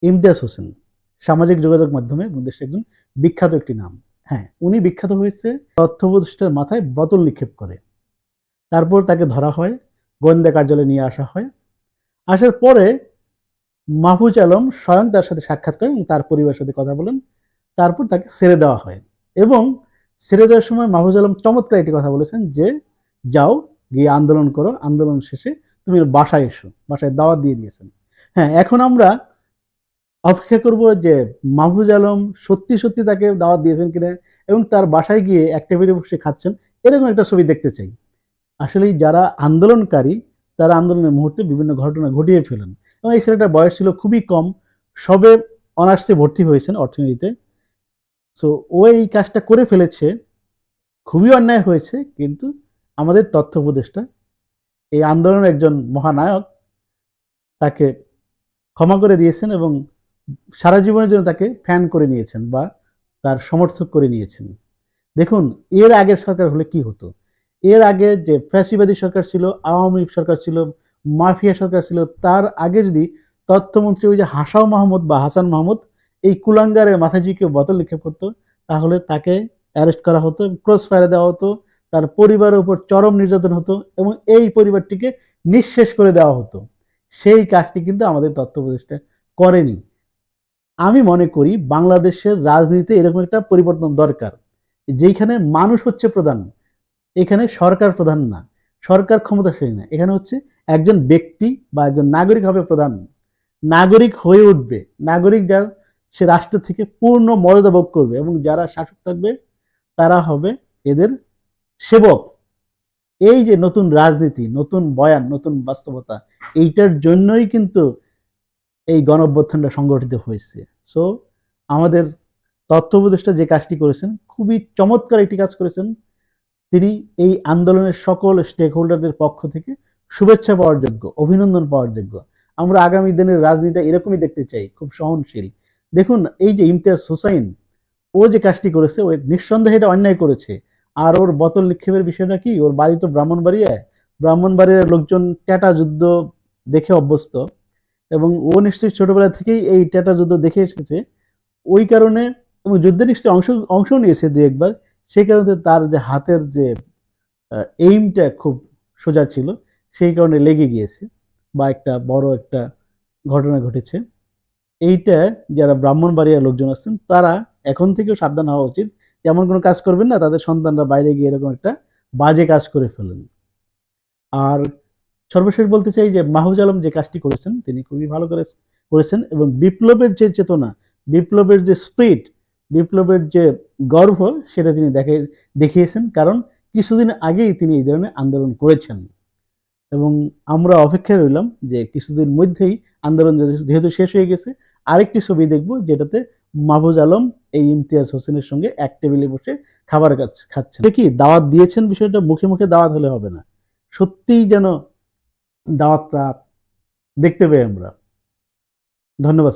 ইমতিয়াজ হোসেন সামাজিক যোগাযোগ মাধ্যমে দেশের একজন বিখ্যাত একটি নাম। হ্যাঁ, উনি বিখ্যাত হয়েছে তথ্য উপদেষ্টার মাথায় বোতল নিক্ষেপ করে। তারপর তাকে ধরা হয়, গোয়েন্দা কার্যালয়ে নিয়ে আসা হয়। আসার পরে মাহফুজ আলম স্বয়ং তার সাথে সাক্ষাৎ করেন এবং তার পরিবারের সাথে কথা বলেন। তারপর তাকে ছেড়ে দেওয়া হয় এবং ছেড়ে দেওয়ার সময় মাহফুজ আলম চমৎকার একটি কথা বলেছেন যে, যাও গিয়ে আন্দোলন করো, আন্দোলন শেষে তুমি বাসায় এসো। বাসায় দাওয়াত দিয়ে দিয়েছেন। হ্যাঁ, এখন আমরা অপেক্ষা করব যে মাহফুজ আলম সত্যি সত্যি তাকে দাওয়াত দিয়েছেন কিনা এবং তার বাসায় গিয়ে এক টেবিলে বসে খাচ্ছেন, এরকম একটা ছবি দেখতে চাই। আসলে যারা আন্দোলনকারী তারা আন্দোলনের মুহূর্তে বিভিন্ন ঘটনা ঘটিয়ে ফেলেন এবং এই ছেলেটার বয়স ছিল খুবই কম, সবে অনার্সে ভর্তি হয়েছেন অর্থনীতিতে। সো ও এই কাজটা করে ফেলেছে, খুবই অন্যায় হয়েছে। কিন্তু আমাদের তথ্য উপদেষ্টা, এই আন্দোলনের একজন মহানায়ক, তাকে ক্ষমা করে দিয়েছেন এবং সারা জীবনের জন্য তাকে ফ্যান করে নিয়েছেন বা তার সমর্থক করে নিয়েছেন। দেখুন, এর আগের সরকার হলে কি হতো? এর আগে যে ফ্যাসিবাদী সরকার ছিল, আওয়ামী সরকার ছিল, মাফিয়া সরকার ছিল, তার আগে যদি তথ্যমন্ত্রী ওই যে হাসাও মাহমুদ বা হাসান মাহমুদ এই কুলাঙ্গারের মাথায় যদি কেউ বোতল নিক্ষেপ করতো, তাহলে তাকে অ্যারেস্ট করা হতো, ক্রস ফায়ারে দেওয়া হতো, তার পরিবারের উপর চরম নির্যাতন হতো এবং এই পরিবারটিকে নিঃশেষ করে দেওয়া হতো। সেই কাজটি কিন্তু আমাদের তথ্য উপদেষ্টা করেনি। আমি মনে করি বাংলাদেশের রাজনীতিতে এরকম একটা পরিবর্তন দরকার, যেখানে মানুষ হচ্ছে প্রধান। এখানে সরকার প্রধান না, সরকার ক্ষমতাশালী না, এখানে হচ্ছে একজন ব্যক্তি বা একজন নাগরিক হবে প্রধান। নাগরিক হয়ে উঠবে, নাগরিক যার, সে রাষ্ট্র থেকে পূর্ণ মর্যাদা ভোগ করবে এবং যারা শাসক থাকবে তারা হবে এদের সেবক। এই যে নতুন রাজনীতি, নতুন বয়ান, নতুন বাস্তবতা, এইটার জন্যই কিন্তু এই গণঅভ্যুত্থানটা সংগঠিত হয়েছে। সো আমাদের তথ্য উপদেষ্টা যে কাজটি করেছেন, খুবই চমৎকার একটি কাজ করেছেন। তিনি এই আন্দোলনের সকল স্টেক হোল্ডারদের পক্ষ থেকে শুভেচ্ছা পাওয়ার যোগ্য, অভিনন্দন পাওয়ার যোগ্য। আমরা আগামী দিনের রাজনীতিটা এরকমই দেখতে চাই, খুব সহনশীল। দেখুন, এই যে ইমতিয়াজ হোসাইন, ও যে কাজটি করেছে, ও নিঃসন্দেহে এটা অন্যায় করেছে। আর ওর বোতল নিক্ষেপের বিষয়টা কি, ওর বাড়ি তো ব্রাহ্মণবাড়িয়ায়। ব্রাহ্মণবাড়িয়ার লোকজন ট্যাটা যুদ্ধ দেখে অভ্যস্ত এবং ও নিশ্চয়ই ছোটবেলা থেকেই এই ট্যাটা যুদ্ধ দেখে এসেছে। ওই কারণে, এবং যুদ্ধে নিশ্চয়ই অংশ নিয়েছে দু একবার, সেই কারণে তার যে হাতের যে এইমটা খুব সোজা ছিল, সেই কারণে লেগে গিয়েছে বা একটা বড় একটা ঘটনা ঘটেছে। এইটা যারা ব্রাহ্মণবাড়িয়ার লোকজন আছেন তারা এখন থেকেও সাবধান হওয়া উচিত, যেমন কোনো কাজ করবেন না তাদের সন্তানরা বাইরে গিয়ে এরকম একটা বাজে কাজ করে ফেলেন। আর সর্বশেষ বলতে চাই যে মাহফুজ আলম যে কাজটি করেছেন তিনি খুবই ভালো করে করেছেন এবং বিপ্লবের যে চেতনা, বিপ্লবের যে স্পিরিট, বিপ্লবের যে গর্ব, সেটা তিনি দেখিয়েছেন। কারণ কিছুদিন আগেই তিনি এই ধরনের আন্দোলন করেছেন এবং আমরা অপেক্ষায় রইলাম যে কিছুদিন মধ্যেই আন্দোলন যেহেতু শেষ হয়ে গেছে, আরেকটি ছবি দেখব যেটাতে মাহফুজ আলম এই ইমতিয়াজ হোসেনের সঙ্গে এক টেবিলে বসে খাবার খাচ্ছেন। কি দাওয়াত দিয়েছেন, বিষয়টা মুখে মুখে দাওয়াত হলে হবে না, সত্যিই যেন দাওয়াতটা দেখতে পাই আমরা। ধন্যবাদ।